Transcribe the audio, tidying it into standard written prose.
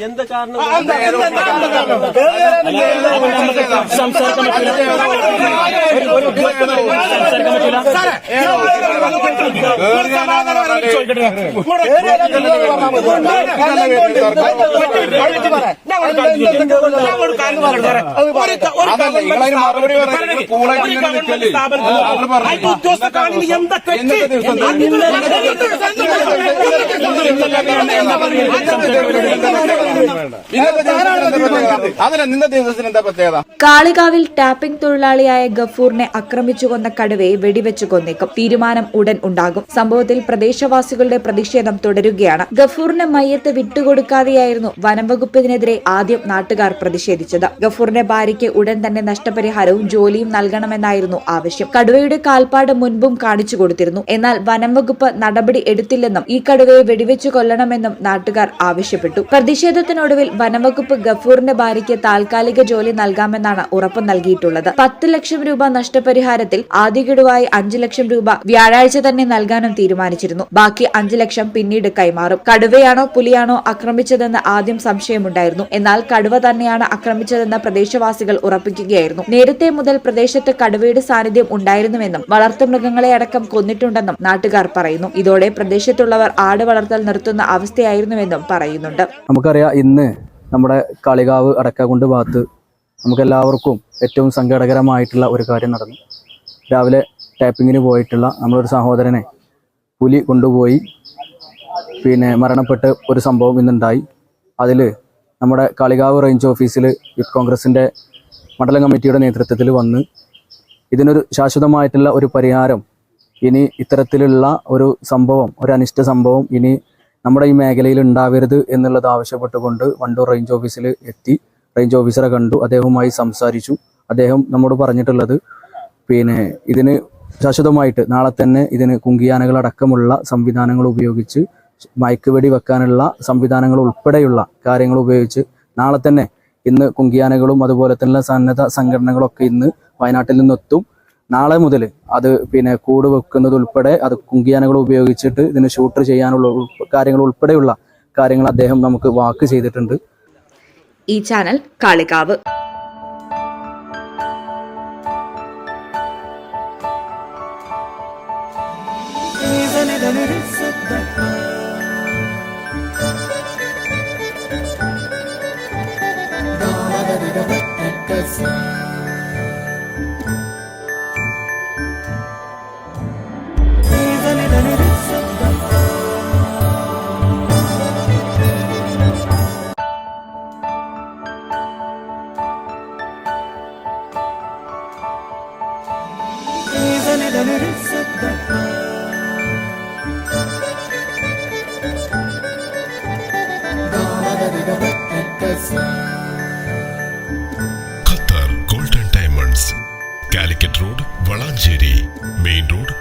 എന്താ കാരണം കാളികാവിൽ ടാപ്പിംഗ് തൊഴിലാളിയായ ഗഫൂറിനെ ആക്രമിച്ചു കൊന്ന കടുവയെ വെടിവെച്ചു കൊന്നേക്കും. തീരുമാനം ഉടൻ ഉണ്ടാകും. സംഭവത്തിൽ പ്രദേശവാസികളുടെ പ്രതിഷേധം തുടരുകയാണ്. ഗഫൂറിന്റെ മയ്യത്ത് വിട്ടുകൊടുക്കാതെയായിരുന്നു വനംവകുപ്പിനെതിരെ ആദ്യം നാട്ടുകാർ പ്രതിഷേധിച്ചത്. ഗഫൂറിന്റെ ഭാര്യയ്ക്ക് ഉടൻ തന്നെ നഷ്ടപരിഹാരവും ജോലിയും നൽകണമെന്നായിരുന്നു ആവശ്യം. കടുവയുടെ കാൽപ്പാട് മുൻപും കാണിച്ചു കൊടുത്തിരുന്നു. എന്നാൽ വനംവകുപ്പ് നടപടി എടുത്തില്ലെന്നും ഈ കടുവയെ വെടിവെച്ചു കൊല്ലണമെന്നും നാട്ടുകാർ ആവശ്യപ്പെട്ടു. പ്രതിഷേധത്തിനൊടുവിൽ വനംവകുപ്പ് ഗഫൂറിന്റെ ഭാര്യയ്ക്ക് താൽക്കാലിക ജോലി നൽകാമെന്നാണ് ഉറപ്പ് നൽകിയിട്ടുള്ളത്. 10 ലക്ഷം രൂപ നഷ്ടപരിഹാരത്തിൽ ആദ്യ ഗഡുവായി 5 ലക്ഷം രൂപ വ്യാഴാഴ്ച തന്നെ നൽകാനും തീരുമാനിച്ചിരുന്നു. ബാക്കി 5 ലക്ഷം പിന്നീട് കൈമാറും. കടുവയാണോ പുലിയാണോ ആക്രമിച്ചതെന്ന് ആദ്യം സംശയമുണ്ടായിരുന്നു. എന്നാൽ കടുവ തന്നെയാണ് ആക്രമിച്ചതെന്ന് പ്രദേശവാസികൾ ഉറപ്പിക്കുകയായിരുന്നു. നേരത്തെ മുതൽ പ്രദേശത്ത് കടുവയുടെ സാന്നിധ്യം ഉണ്ടായിരുന്നുവെന്നും വളർത്തുമൃഗങ്ങളെ അടക്കം കൊന്നിട്ടുണ്ടെന്നും നാട്ടുകാർ പറയുന്നു. ഇതോടെ പ്രദേശത്തുള്ളവർ ആട് വളർത്തൽ നിർത്തുന്ന അവസ്ഥയായിരുന്നുവെന്നും പറയുന്നുണ്ട്. നമുക്കറിയാം, ഇന്ന് നമ്മുടെ കാളികാവ് അടക്കാകുണ്ട് ഭാഗത്ത് നമുക്കെല്ലാവർക്കും ഏറ്റവും സങ്കടകരമായിട്ടുള്ള ഒരു കാര്യം നടന്നു. രാവിലെ ടാപ്പിങ്ങിന് പോയിട്ടുള്ള നമ്മളൊരു സഹോദരനെ പുലി കൊണ്ടുപോയി മരണപ്പെട്ട് ഒരു സംഭവം ഇന്നുണ്ടായി. അതിൽ നമ്മുടെ കാളികാവ് റേഞ്ച് ഓഫീസിൽ യൂത്ത് കോൺഗ്രസിൻ്റെ മണ്ഡലം കമ്മിറ്റിയുടെ നേതൃത്വത്തിൽ വന്ന് ഇതിനൊരു ശാശ്വതമായിട്ടുള്ള ഒരു പരിഹാരം, ഇനി ഇത്തരത്തിലുള്ള ഒരു സംഭവം, ഒരു അനിഷ്ട സംഭവം ഇനി നമ്മുടെ ഈ മേഖലയിൽ ഉണ്ടാവരുത് എന്നുള്ളത് ആവശ്യപ്പെട്ടുകൊണ്ട് വണ്ടൂർ റേഞ്ച് ഓഫീസിൽ എത്തി. റേഞ്ച് ഓഫീസറെ കണ്ടു, അദ്ദേഹവുമായി സംസാരിച്ചു. അദ്ദേഹം നമ്മോട് പറഞ്ഞിട്ടുള്ളത് ഇതിന് ശാശ്വതമായിട്ട് നാളെ തന്നെ ഇതിന് കുങ്കിയാനകളടക്കമുള്ള സംവിധാനങ്ങൾ ഉപയോഗിച്ച് മയക്കുവെടി വെക്കാനുള്ള സംവിധാനങ്ങൾ ഉൾപ്പെടെയുള്ള കാര്യങ്ങൾ ഉപയോഗിച്ച് നാളെ തന്നെ ഇന്ന് കുങ്കിയാനകളും അതുപോലെ തന്നെ സന്നദ്ധ സംഘടനകളൊക്കെ ഇന്ന് വയനാട്ടിൽ നിന്നെത്തും. നാളെ മുതൽ അത് കൂട് വെക്കുന്നത് ഉൾപ്പെടെ അത് കുങ്കിയാനകൾ ഉപയോഗിച്ചിട്ട് ഇതിന് ഷൂട്ട് ചെയ്യാനുള്ള കാര്യങ്ങൾ ഉൾപ്പെടെയുള്ള കാര്യങ്ങൾ അദ്ദേഹം നമുക്ക് വാക്ക് ചെയ്തിട്ടുണ്ട്. ഈ channel Kalikavu. Qatar golden diamonds, Calicut road, Valanchery main road.